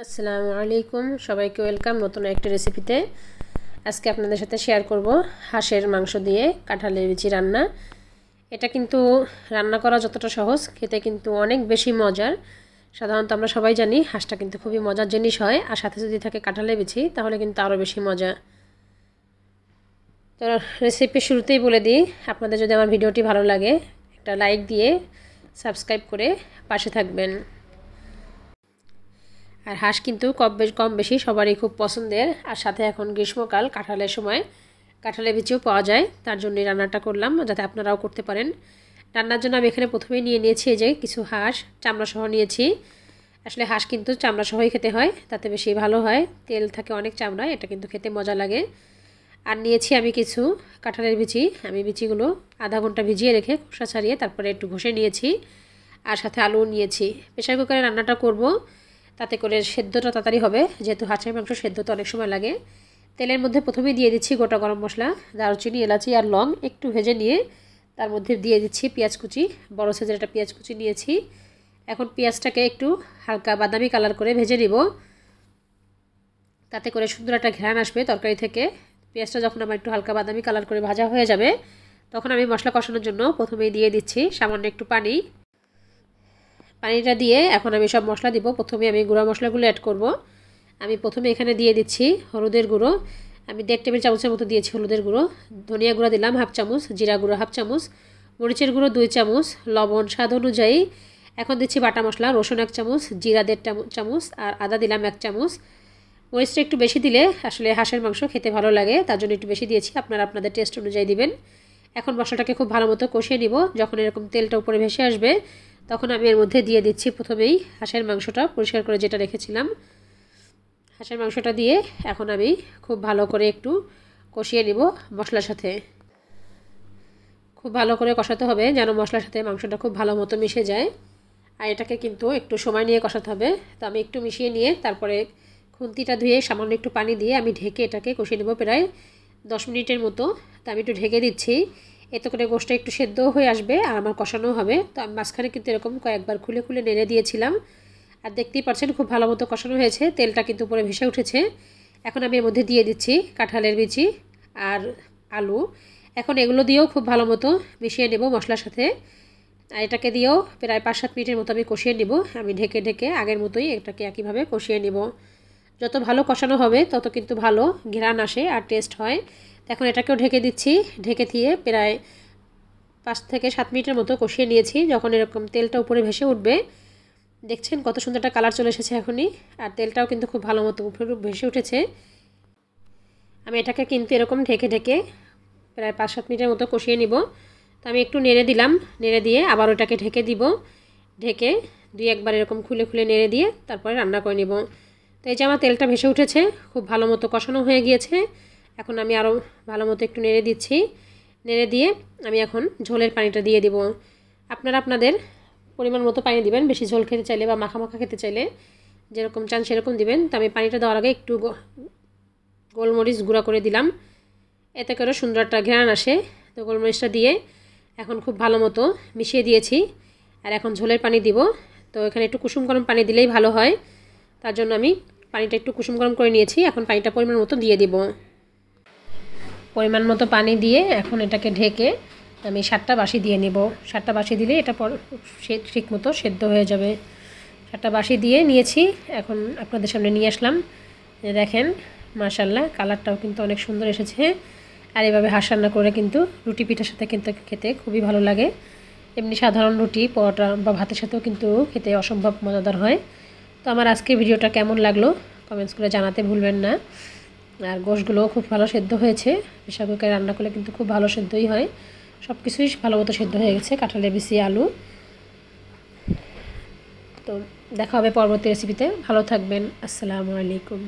আসসালামু আলাইকুম, সবাইকে ওয়েলকাম নতুন একটা রেসিপিতে। আজকে আপনাদের সাথে শেয়ার করব হাঁসের মাংস দিয়ে কাঁঠালের বিচি রান্না। এটা কিন্তু রান্না করা যতটা সহজ, খেতে কিন্তু অনেক বেশি মজার। সাধারণত আমরা সবাই জানি হাঁসটা কিন্তু খুবই মজার জিনিস হয়, আর সাথে যদি থাকে কাঁঠালের বিচি তাহলে কিন্তু আরও বেশি মজা। তো রেসিপি শুরুতেই বলে দিই, আপনাদের যদি আমার ভিডিওটি ভালো লাগে একটা লাইক দিয়ে সাবস্ক্রাইব করে পাশে থাকবেন। আর হাঁস কিন্তু কম বেশি সবারই খুব পছন্দের, আর সাথে এখন গ্রীষ্মকাল, কাঁঠালের সময় কাঁঠালের বিচিও পাওয়া যায়, তার জন্যই রান্নাটা করলাম যাতে আপনারাও করতে পারেন। রান্নার জন্য আমি এখানে প্রথমেই নিয়ে নিয়েছি যে কিছু হাঁস চামড়া সহ নিয়েছি। আসলে হাঁস কিন্তু চামড়া সহই খেতে হয়, তাতে বেশি ভালো হয়, তেল থাকে অনেক চামড়ায়, এটা কিন্তু খেতে মজা লাগে। আর নিয়েছি আমি কিছু কাঁঠালের বিচি। আমি বিচিগুলো আধা ঘন্টা ভিজিয়ে রেখে খোসা ছাড়িয়ে তারপরে একটু ঘষে নিয়েছি, আর সাথে আলু নিয়েছি। প্রেসার কুকারে রান্নাটা করব, তাতে করে সেদ্ধটা তাড়াতাড়ি হবে, যেহেতু হাঁসের মাংস সেদ্ধ তো অনেক সময় লাগে। তেলের মধ্যে প্রথমেই দিয়ে দিচ্ছি গোটা গরম মশলা, দারুচিনি, এলাচি আর লং একটু ভেজে নিয়ে তার মধ্যে দিয়ে দিচ্ছি পেঁয়াজ কুচি। বড় সাইজের একটা পেঁয়াজ কুচি নিয়েছি। এখন পেঁয়াজটাকে একটু হালকা বাদামি কালার করে ভেজে নিব, তাতে করে সুন্দর একটা ঘ্রাণ আসবে তরকারি থেকে। পেঁয়াজটা যখন আমার একটু হালকা বাদামি কালার করে ভাজা হয়ে যাবে, তখন আমি মশলা কষানোর জন্য প্রথমেই দিয়ে দিচ্ছি সামান্য একটু পানি। পানিটা দিয়ে এখন আমি সব মশলা দিব। প্রথমে আমি গুঁড়া মশলাগুলো অ্যাড করব। আমি প্রথমে এখানে দিয়ে দিচ্ছি হলুদের গুঁড়ো। আমি 1.5 টেবিল চামচের মতো দিয়েছি হলুদের গুঁড়ো। ধনিয়া গুঁড়ো দিলাম 1/2 চামচ, জিরা গুঁড়ো 1/2 চামচ, মরিচের গুঁড়ো 2 চামচ, লবণ স্বাদ অনুযায়ী। এখন দিচ্ছি বাটা মশলা, রসুন 1 চামচ, জিরা 1.5 চামচ আর আদা দিলাম 1 চামচ। মরিচটা একটু বেশি দিলে আসলে হাঁসের মাংস খেতে ভালো লাগে, তার জন্য একটু বেশি দিয়েছি, আপনারা আপনাদের টেস্ট অনুযায়ী দিবেন। এখন মশলাটাকে খুব ভালো মতো কষিয়ে নিব। যখন এরকম তেলটা উপরে ভেসে আসবে, তখন আমি এর মধ্যে দিয়ে দিচ্ছি প্রথমেই হাঁসের মাংসটা পরিষ্কার করে যেটা রেখেছিলাম। হাঁসের মাংসটা দিয়ে এখন আমি খুব ভালো করে একটু কষিয়ে নিব মশলার সাথে। খুব ভালো করে কষাতে হবে যেন মশলার সাথে মাংসটা খুব ভালো মতো মিশে যায়, আর এটাকে কিন্তু একটু সময় নিয়ে কষাতে হবে। তো আমি একটু মিশিয়ে নিয়ে তারপরে খুন্তিটা ধুয়ে সামান্য একটু পানি দিয়ে আমি ঢেকে এটাকে কষিয়ে নেব প্রায় 10 মিনিটের মতো। তো আমি একটু ঢেকে দিচ্ছি, এতে করে গোশটা একটু সেদ্ধ হয়ে আসবে আর আমার কষানো হবে। তো আমি মাঝখানে কিন্তু এরকম কয়েকবার খুলে খুলে নেড়ে দিয়েছিলাম, আর দেখতেই পাচ্ছেন খুব ভালো মতো কষানো হয়েছে, তেলটা কিন্তু উপরে ভেসে উঠেছে। এখন আমি এর মধ্যে দিয়ে দিচ্ছি কাঁঠালের বিচি আর আলু। এখন এগুলো দিয়েও খুব ভালো মতো মিশিয়ে নেব মশলার সাথে, আর এটাকে দিয়েও প্রায় 5-7 মিনিটের মতো আমি কষিয়ে নেব। আমি ঢেকে ঢেকে আগের মতোই এটাকে একইভাবে কষিয়ে নেব। যত ভালো কষানো হবে তত কিন্তু ভালো ঘ্রাণ আসে আর টেস্ট হয়। এখন এটাকেও ঢেকে দিচ্ছি, ঢেকে দিয়ে প্রায় 5 থেকে 7 মিনিটের মতো কষিয়ে নিয়েছি। যখন এরকম তেলটা উপরে ভেসে উঠবে, দেখছেন কত সুন্দর একটা কালার চলে এসেছে এখনই, আর তেলটাও কিন্তু খুব ভালো মতো উপরে ভেসে উঠেছে। আমি এটাকে কিন্তু এরকম ঢেকে ঢেকে প্রায় 5-7 মিনিটের মতো কষিয়ে নিব। তো আমি একটু নেড়ে দিলাম, নেড়ে দিয়ে আবার ওটাকে ঢেকে দিব। ঢেকে 2-1 বার এরকম খুলে খুলে নেড়ে দিয়ে তারপরে রান্না করে নিব। তো এই যে আমার তেলটা ভেসে উঠেছে, খুব ভালো মতো কষানো হয়ে গিয়েছে। এখন আমি আরও ভালো মতো একটু নেড়ে দিচ্ছি। নেড়ে দিয়ে আমি এখন ঝোলের পানিটা দিয়ে দিব। আপনারা আপনাদের পরিমাণ মতো পানি দিবেন, বেশি ঝোল খেতে চাইলে বা মাখা মাখা খেতে চাইলে যেরকম চান সেরকম দিবেন। তো আমি পানিটা দেওয়ার আগে একটু গোলমরিচ গুঁড়া করে দিলাম, এতে করে সুন্দর একটা ঘ্রাণ আসে। তো গোলমরিচটা দিয়ে এখন খুব ভালো মতো মিশিয়ে দিয়েছি, আর এখন ঝোলের পানি দিব। তো এখানে একটু কুসুম গরম পানি দিলেই ভালো হয়, তার জন্য আমি পানিটা একটু কুসুম গরম করে নিয়েছি। এখন পানিটা পরিমাণ মতো দিয়ে দিব। পরিমাণ মতো পানি দিয়ে এখন এটাকে ঢেকে আমি 7টা বাসি দিয়ে নেব। 7টা বাসি দিলে এটা ঠিক মতো সেদ্ধ হয়ে যাবে। 7টা বাসি দিয়ে নিয়েছি, এখন আপনাদের সামনে নিয়ে আসলাম। দেখেন মাশাআল্লাহ, কালারটাও কিন্তু অনেক সুন্দর এসেছে। আর এভাবে হাঁস রান্না করে কিন্তু রুটি পিঠার সাথে কিন্তু খেতে খুবই ভালো লাগে। এমনি সাধারণ রুটি, পরোটা বা ভাতের সাথেও কিন্তু খেতে অসম্ভব মজাদার হয়। তো আমার আজকের ভিডিওটা কেমন লাগলো কমেন্টস করে জানাতে ভুলবেন না। আর গোশগুলোও খুব ভালো সেদ্ধ হয়েছে, প্রেসার কুকারে রান্না করলে কিন্তু খুব ভালো সেদ্ধই হয়। সব কিছুই ভালো মতো সেদ্ধ হয়ে গেছে, কাঁঠালের বিচি, আলু। তো দেখা হবে পরবর্তী রেসিপিতে। ভালো থাকবেন। আসসালামু আলাইকুম।